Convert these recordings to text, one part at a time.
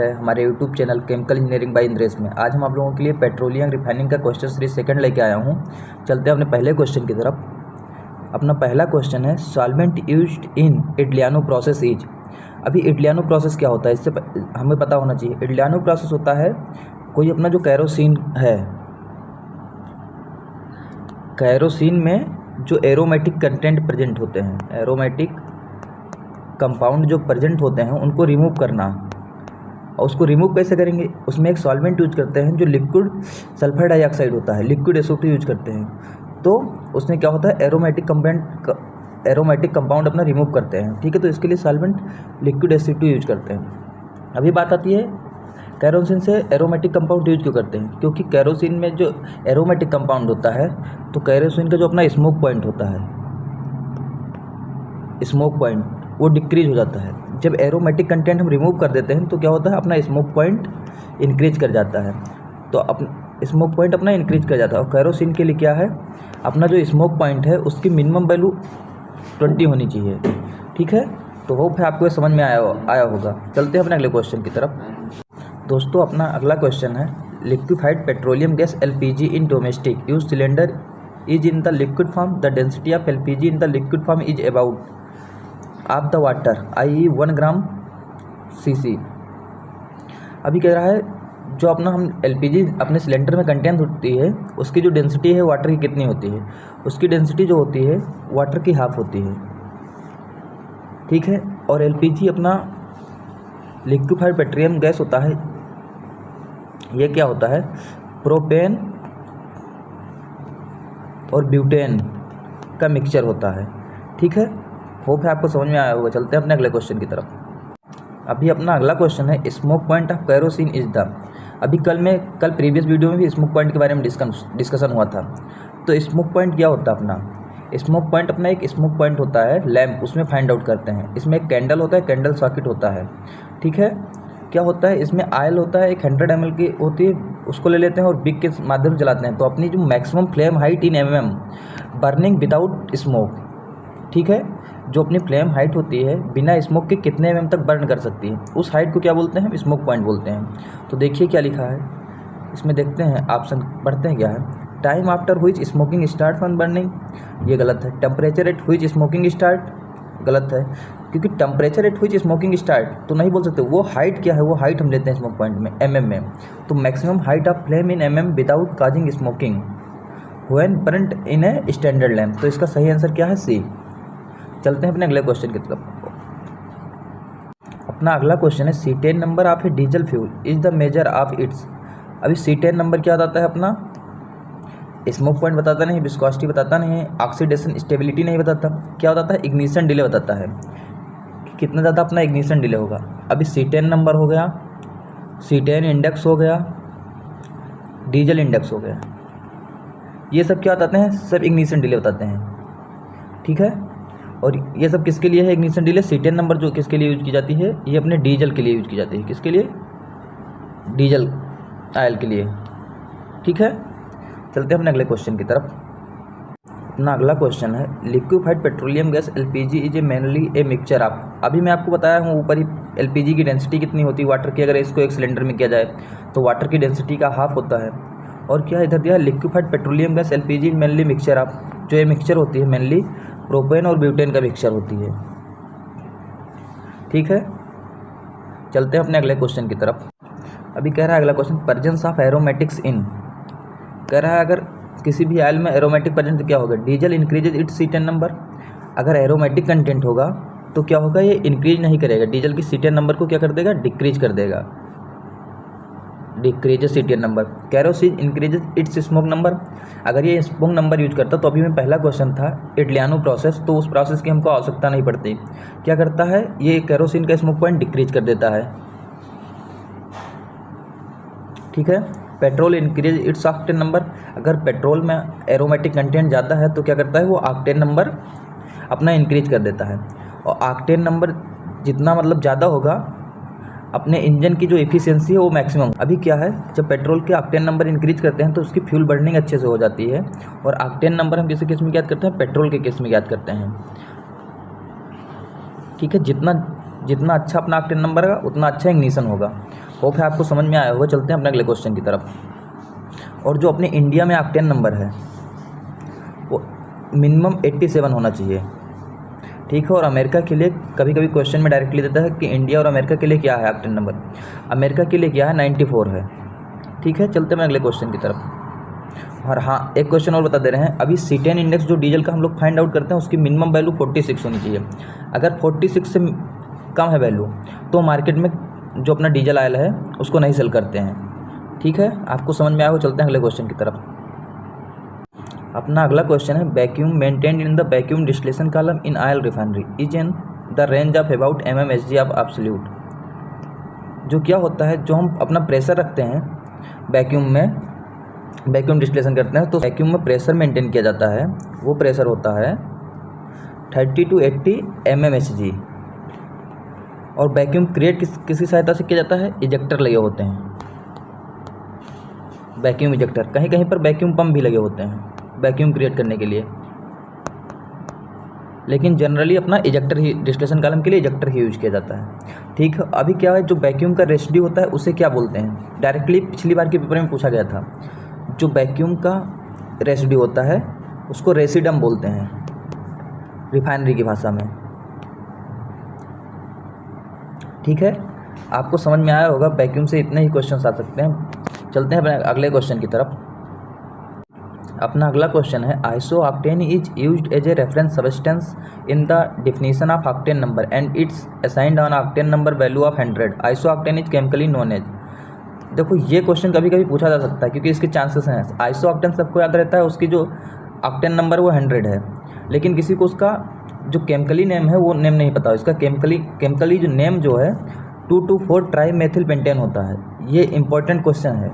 है हमारे YouTube channel chemical engineering bye Indresh में। आज हम आप लोगों के लिए पेट्रोलियम रिफाइनिंग का क्वेश्चन सीरीज सेकंड लेके आया हूँ। चलते हैं अपने पहले क्वेश्चन की तरफ। अपना पहला क्वेश्चन है solvent used in Edeleanu process is. अभी इटलियानो प्रोसेस क्या होता है इससे हमें पता होना चाहिए। इटलियानो प्रोसेस होता है कोई अपना जो कैरोसिन है, कैरोसिन में जो एरोमेटिक कंटेंट प्रेजेंट होते हैं, एरोमेटिक कंपाउंड जो प्रेजेंट होते हैं उनको रिमूव करना। और उसको रिमूव कैसे करेंगे, उसमें एक सॉल्वेंट यूज करते हैं जो लिक्विड सल्फर डाइऑक्साइड होता है, लिक्विड SO2 यूज करते हैं। तो उसमें क्या होता है, एरोमेटिक कंपाउंड अपना रिमूव करते हैं। ठीक है, तो इसके लिए सॉल्वेंट लिक्विड SO2 यूज करते हैं। अभी बात आती है कैरोसिन से एरोमेटिक कंपाउंड यूज क्यों करते हैं, क्योंकि कैरोसिन में जो एरोमेटिक कंपाउंड होता है तो कैरोसिन का जो अपना स्मोक पॉइंट होता है, स्मोक पॉइंट वो डिक्रीज हो जाता है। जब एरोमेटिक कंटेंट हम रिमूव कर देते हैं तो क्या होता है, अपना स्मोक पॉइंट इंक्रीज कर जाता है। तो स्मोक पॉइंट अपना इंक्रीज कर जाता है। और कैरोसिन के लिए क्या है, अपना जो स्मोक पॉइंट है उसकी मिनिमम वैल्यू 20 होनी चाहिए। ठीक है, तो होप है आपको ये समझ में आया होगा। चलते हैं अपने अगले क्वेश्चन की तरफ। दोस्तों, अपना अगला क्वेश्चन है liquefied petroleum gas LPG in domestic use cylinder is in the liquid form, the density of LPG in the liquid form is about of the water i.e. 1 gram cc। अभी कह रहा है जो अपना हम LPG अपने cylinder में content होती है उसकी जो डेंसिटी है वाटर की कितनी होती है। उसकी डेंसिटी जो होती है वाटर की हाफ होती है। ठीक है, और LPG अपना लिक्विफाइड पेट्रोलियम गैस होता है, ये क्या होता है, प्रोपेन और ब्यूटेन का मिक्सचर होता है। ठीक है, होप है आपको समझ में आया होगा। चलते हैं अपने अगले क्वेश्चन की तरफ। अभी अपना अगला क्वेश्चन है smoke point of kerosene is the. अभी कल प्रीवियस वीडियो में भी स्मोक पॉइंट के बारे में डिस्कशन हुआ था। तो स्मोक पॉइंट क्या होता है, अपना स्मोक पॉइंट अपना एक स्मोक पॉइंट होता है लैंप, उसमें फाइंड आउट करते हैं। इसमें एक कैंडल होता है, कैंडल सॉकेट होता है। ठीक है, क्या होता है, इसमें ऑयल होता है, एक 100 ml की होती है, उसको ले लेते हैं और बिग के माध्यम से जलाते हैं। तो अपनी जो maximum flame height in mm burning without smoke, ठीक है, जो अपनी फ्लेम हाइट होती है बिना स्मोक के कितने mm तक बर्न कर सकती है, उस हाइट को क्या बोलते हैं, स्मोक पॉइंट बोलते हैं। तो देखिए क्या लिखा है इसमें, देखते हैं ऑप्शन पढ़ते हैं क्या है। Time after which smoking start from burning, ये गलत है। Temperature at which smoking start, गलत है, क्योंकि temperature at which smoking start तो नहीं बोल सकते। वो हाइट क्या है, वो हाइट हम लेते हैं स्मोक पॉइंट में mm में। तो maximum height of flame in mm without causing smoking when burned in a standard lamp. तो इसका सही आंसर क्या है, C। चलते हैं अपने अगले क्वेश्चन की तरफ। अपना अगला क्वेश्चन है C10 number of A diesel fuel is the measure of its. अभी C10 नंबर क्या बताता है, अपना स्मोक पॉइंट बताता नहीं, विस्कोसिटी बताता नहीं, ऑक्सीडेशन स्टेबिलिटी नहीं बताता, क्या बताता है, इग्निशन डिले बताता है कि कितना ज़्यादा अपना इग्निशन डिले होगा। अभी C10 नंबर हो गया, C10 इंडेक्स हो गया, डीजल इंडेक्स हो गया, ये सब क्या बताते हैं, सब इग्निशन डिले बताते हैं। ठीक है, और ये सब किसके लिए है इग्निशन डिले, C10 नंबर जो किसके लिए यूज की जाती है, ये अपने डीजल के लिए यूज की जाती है। किसके लिए, डीजल ऑयल के लिए। ठीक है, चलते हैं अपने अगले क्वेश्चन की तरफ। अपना अगला क्वेश्चन है liquefied petroleum gas LPG is a mainly a mixture of. अभी मैं आपको बताया हूँ ऊपर ही LPG की डेंसिटी कितनी होती है वाटर की, अगर इसको एक सिलेंडर में किया जाए तो वाटर की डेंसिटी का हाफ होता है। और क्या इधर दिया, liquefied petroleum gas LPG is mainly mixture of, जो ये मिक्सचर होती है मेनली प्रोपेन और ब्यूटेन का मिक्सचर होती है। ठीक है, चलते हैं अपने अगले क्वेश्चन की तरफ। अभी कह रहा है अगला क्वेश्चन प्रेजेंस ऑफ एरोमेटिक्स इन। कह रहा है अगर किसी भी ऑयल में एरोमेटिक प्रेजेंट तो क्या होगा, diesel increases it's C10 number. अगर एरोमेटिक कंटेंट होगा तो क्या होगा, ये इंक्रीज नहीं करेगा, डीजल की C10 नंबर को क्या कर देगा, डिक्रीज कर देगा, decreases C10 number. Kerosene increases it's smoke number. अगर ये स्मोक नंबर यूज करता तो अभी में पहला क्वेश्चन था इटलियानो प्रोसेस, तो उस प्रोसेस की हमको आवश्यकता नहीं पड़ती। क्या करता है, ये कैरोसिन का स्मोक पॉइंट डिक्रीज कर देता है। ठीक है, petrol increase its octane number. अगर पेट्रोल में एरोमेटिक कंटेंट ज़्यादा है तो क्या करता है, वो ऑक्टेन नंबर अपना इंक्रीज कर देता है। और ऑक्टेन नंबर जितना मतलब ज़्यादा होगा, अपने इंजन की जो एफिशिएंसी है वो मैक्सिमम। अभी क्या है, जब पेट्रोल के ऑक्टेन नंबर इंक्रीज करते हैं तो उसकी फ्यूल बर्निंग अच्छे से हो जाती है। और ऑक्टेन नंबर हम किसी केस में ज्ञात करते हैं, पेट्रोल के केस में ज्ञात करते हैं। ठीक है, जितना अच्छा अपना ऑक्टेन नंबर होगा उतना अच्छा इग्निशन होगा। होप है आपको समझ में आया होगा। चलते हैं अपने अगले क्वेश्चन की तरफ। और जो अपने इंडिया में ऑक्टेन नंबर है वो मिनिमम 87 होना चाहिए, ठीक है। और अमेरिका के लिए कभी कभी क्वेश्चन में डायरेक्टली देता है कि इंडिया और अमेरिका के लिए क्या है ऑक्टेन नंबर। अमेरिका के लिए क्या है 94 है, ठीक है। चलते हैं अगले क्वेश्चन की तरफ। और हाँ, एक क्वेश्चन और बता दे रहे हैं, अभी C10 इंडेक्स जो डीजल का हम लोग फाइंड आउट करते हैं उसकी मिनिमम वैल्यू 46 होनी चाहिए। अगर 46 से कम है वैल्यू तो मार्केट में जो अपना डीजल ऑयल है उसको नहीं सेल करते हैं, ठीक है। आपको समझ में आया हो। चलते हैं अगले क्वेश्चन की तरफ। अपना अगला क्वेश्चन है, vacuum maintained in the vacuum distillation column in oil refinery is in the range of about mmHg of absolute. जो क्या होता है, जो हम अपना प्रेशर रखते हैं वैक्यूम में, वैक्यूम डिस्टिलेशन करते हैं तो वैक्यूम में प्रेशर मेंटेन किया जाता है, वो प्रेशर होता है 30 to 80 mmHg। और वैक्यूम क्रिएट किसकी सहायता से किया जाता है, इजेक्टर लगे होते हैं, वैक्यूम इजेक्टर। कहीं कहीं पर वैक्यूम पंप भी लगे होते हैं वैक्यूम क्रिएट करने के लिए, लेकिन जनरली अपना इजेक्टर ही, डिस्टिलेशन कॉलम के लिए इजेक्टर ही यूज किया जाता है, ठीक है। अभी क्या है, जो वैक्यूम का रेसिड्यू होता है उसे क्या बोलते हैं, डायरेक्टली पिछली बार के पेपर में पूछा गया था। जो वैक्यूम का रेसिड्यू होता है उसको रेसिडम बोलते हैं रिफाइनरी की भाषा में, ठीक है। आपको समझ में आया होगा। वैक्यूम से इतने ही क्वेश्चन आ सकते हैं। चलते हैं अगले क्वेश्चन की तरफ। अपना अगला क्वेश्चन है, isooctane is used as a reference substance in the definition of octane number and it's assigned on octane number value of 100। Isooctane is chemically known as. देखो ये क्वेश्चन कभी कभी पूछा जा सकता है क्योंकि इसके चांसेस हैं। आइसोऑक्टेन सबको याद रहता है, उसकी जो ऑक्टेन नंबर वो 100 है, लेकिन किसी को उसका जो केमिकली नेम है वो नेम नहीं पता। इसका केमिकली जो नेम जो है 2,2,4 ट्राई मेथिल पेंटेन होता है। ये इंपॉर्टेंट क्वेश्चन है,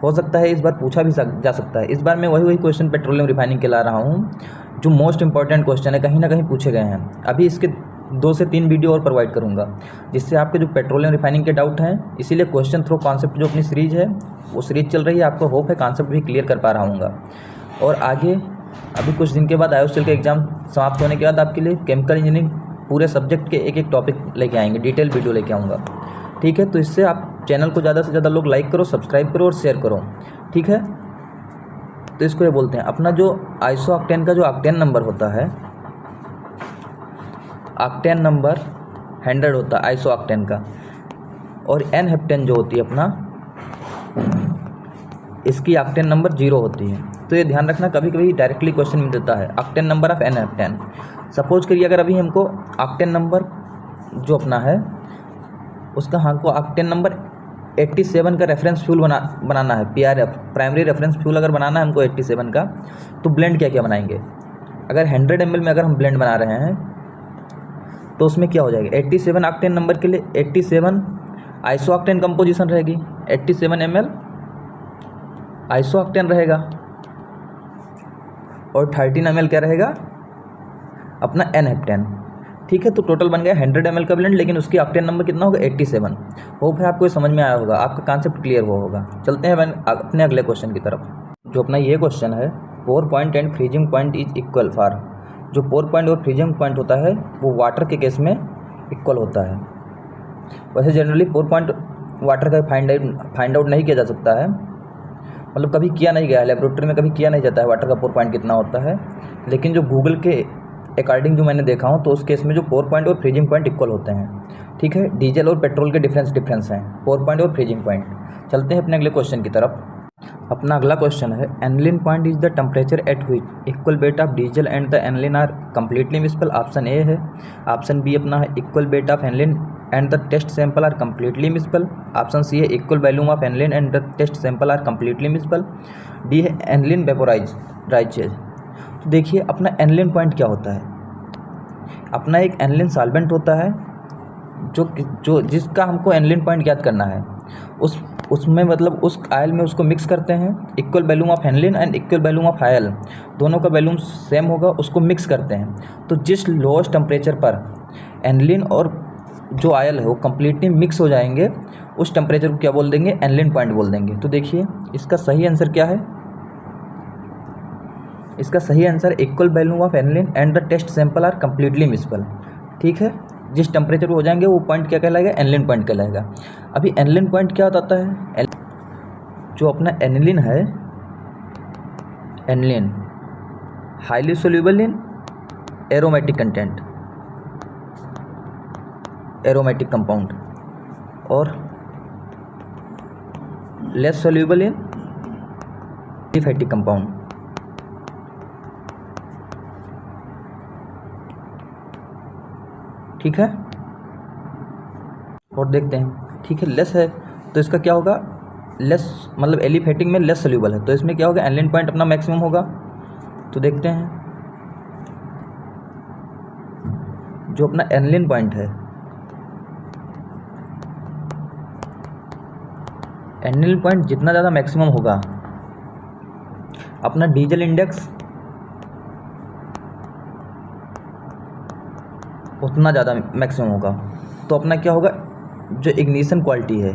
हो सकता है इस बार पूछा भी जा सकता है। इस बार मैं वही क्वेश्चन पेट्रोलियम रिफाइनिंग के ला रहा हूँ जो मोस्ट इंपॉर्टेंट क्वेश्चन है, कहीं ना कहीं पूछे गए हैं। अभी इसके 2 से 3 वीडियो और प्रोवाइड करूँगा जिससे आपके जो पेट्रोलियम रिफाइनिंग के डाउट हैं, इसीलिए क्वेश्चन थ्रो कॉन्सेप्ट जो अपनी सीरीज़ है वो सीरीज़ चल रही है, आपको होप है कॉन्सेप्ट भी क्लियर कर पा रहा हूँगा। और आगे अभी कुछ दिन के बाद IOCL के एग्ज़ाम समाप्त होने के बाद आपके लिए केमिकल इंजीनियरिंग पूरे सब्जेक्ट के एक एक टॉपिक लेके आएंगे, डिटेल वीडियो लेके आऊँगा, ठीक है। तो इससे आप चैनल को ज़्यादा से ज़्यादा लोग लाइक करो, सब्सक्राइब करो और शेयर करो, ठीक है। तो इसको ये बोलते हैं अपना जो आइसोऑक्टेन का जो ऑक्टेन नंबर होता है, ऑक्टेन नंबर 100 होता है आइसोऑक्टेन का, और एन हेप्टेन जो होती है अपना, इसकी ऑक्टेन नंबर 0 होती है। तो ये ध्यान रखना, कभी कभी डायरेक्टली क्वेश्चन में देता है octane number of n heptane. Suppose करिए अगर अभी हमको ऑक्टेन नंबर जो अपना है उसका हमको ऑक्टेन नंबर 87 का रेफरेंस फ्यूल बनाना है, PRF प्राइमरी रेफरेंस फ्यूल अगर बनाना है हमको 87 का, तो ब्लेंड क्या क्या बनाएंगे। अगर 100 ml में अगर हम ब्लेंड बना रहे हैं तो उसमें क्या हो जाएगा, 87 ऑक्टेन नंबर के लिए 87 आइसोऑक्टेन कंपोजिशन रहेगी, 87 ml आइसोऑक्टेन रहेगा और 13 ml क्या रहेगा अपना एन हेप्टेन, ठीक है। तो टोटल बन गया 100 ml का ब्लेंड, लेकिन उसकी ऑक्टेन नंबर कितना होगा 87। होप है आपको समझ में आया होगा, आपका कॉन्सेप्ट क्लियर हुआ होगा। चलते हैं अपने अगले क्वेश्चन की तरफ। जो अपना ये क्वेश्चन है, pour point and freezing point is equal for. जो पोर पॉइंट और फ्रीजिंग पॉइंट होता है वो वाटर के केस में इक्वल होता है। वैसे जनरली पोर पॉइंट वाटर का फाइंड आउट नहीं किया जा सकता है, मतलब कभी किया नहीं गया है, लेबोरेटरी में कभी किया नहीं जाता है वाटर का पोर पॉइंट कितना होता है। लेकिन जो गूगल के अकॉर्डिंग जो मैंने देखा हूँ तो उस केस में जो पोर पॉइंट और फ्रीजिंग पॉइंट इक्वल होते हैं, ठीक है। डीजल और पेट्रोल के डिफरेंस हैं पोर पॉइंट और फ्रीजिंग पॉइंट। चलते हैं अपने अगले क्वेश्चन की तरफ। अपना अगला क्वेश्चन है, aniline point is the temperature at which equal weight of diesel and the aniline are completely miscible. Option A है। ऑप्शन बी अपना है equal weight of aniline and the test sample are completely miscible. Option C है equal volume of aniline and the test sample are completely miscible. D है aniline वेपोराइजेज। तो देखिए अपना एनलिन point क्या होता है, अपना एक एनलिन सॉल्वेंट होता है जो जिसका हमको एनलिन पॉइंट याद करना है। उसमें मतलब उस आयल में उसको मिक्स करते हैं, equal volume of aniline and equal volume of oil, दोनों का वैल्यूम सेम होगा, उसको मिक्स करते हैं। तो जिस लोएस्ट टेम्परेचर पर एनलिन और जो आयल है वो कम्प्लीटली मिक्स हो जाएंगे, उस टेम्परेचर को क्या बोल देंगे, एनलिन पॉइंट बोल देंगे। तो देखिए इसका सही आंसर क्या है, इसका सही answer equal volume of aniline and the test sample are completely miscible, ठीक है। जिस टेम्परेचर पे हो जाएंगे वो पॉइंट क्या कहलाएगा, एनिलीन पॉइंट कहलाएगा। अभी एनिलीन पॉइंट क्या होता है, जो अपना एनिलीन है, aniline highly soluble in aromatic content, aromatic compound, और less soluble in aliphatic compound. ठीक है, और देखते हैं। ठीक है, लेस है तो इसका क्या होगा, लेस मतलब एलिफेटिक में लेस सोल्यूबल है, तो इसमें क्या होगा, एनिलीन पॉइंट अपना मैक्सिमम होगा। तो देखते हैं, जो अपना एनिलीन पॉइंट है, एनिलीन पॉइंट जितना ज़्यादा मैक्सिमम होगा, अपना डीजल इंडेक्स उतना ज़्यादा मैक्सिमम होगा। तो अपना क्या होगा, जो इग्निशन क्वालिटी है,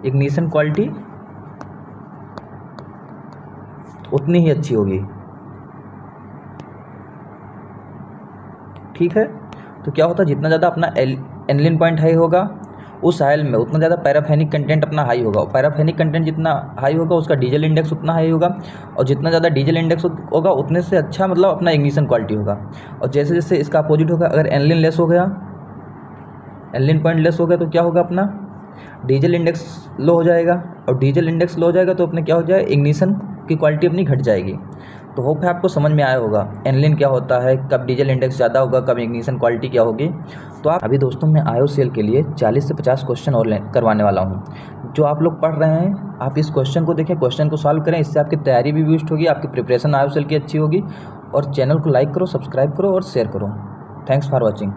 इग्निशन क्वालिटी उतनी ही अच्छी होगी। ठीक है, तो क्या होता है, जितना ज़्यादा अपना एनिलीन पॉइंट हाई होगा उस ऑयल में, उतना ज़्यादा पैराफेनिक कंटेंट अपना हाई होगा। पैराफेनिक कंटेंट जितना हाई होगा उसका डीजल इंडेक्स उतना हाई होगा, और जितना ज़्यादा डीजल इंडेक्स होगा उतने से अच्छा मतलब अपना इग्निशन क्वालिटी होगा। और जैसे जैसे इसका अपोजिट होगा, अगर एनिलीन लेस हो गया, एनिलीन पॉइंट लेस हो गया तो क्या होगा, अपना डीजल इंडेक्स लो हो जाएगा, और डीजल इंडेक्स लो हो जाएगा तो अपने क्या हो जाएगा, इग्निशन की क्वालिटी अपनी घट जाएगी। तो होप है आपको समझ में आया होगा एनिलीन क्या होता है, कब डीजल इंडेक्स ज़्यादा होगा, कब इग्निशन क्वालिटी क्या होगी। तो आप अभी दोस्तों मैं IOCL के लिए 40 से 50 क्वेश्चन और करवाने वाला हूँ। जो आप लोग पढ़ रहे हैं, आप इस क्वेश्चन को देखें, क्वेश्चन को सॉल्व करें, इससे आपकी तैयारी भी बूस्ट होगी, आपकी प्रिपरेशन IOCL की अच्छी होगी। और चैनल को लाइक करो, सब्सक्राइब करो और शेयर करो। Thanks for watching.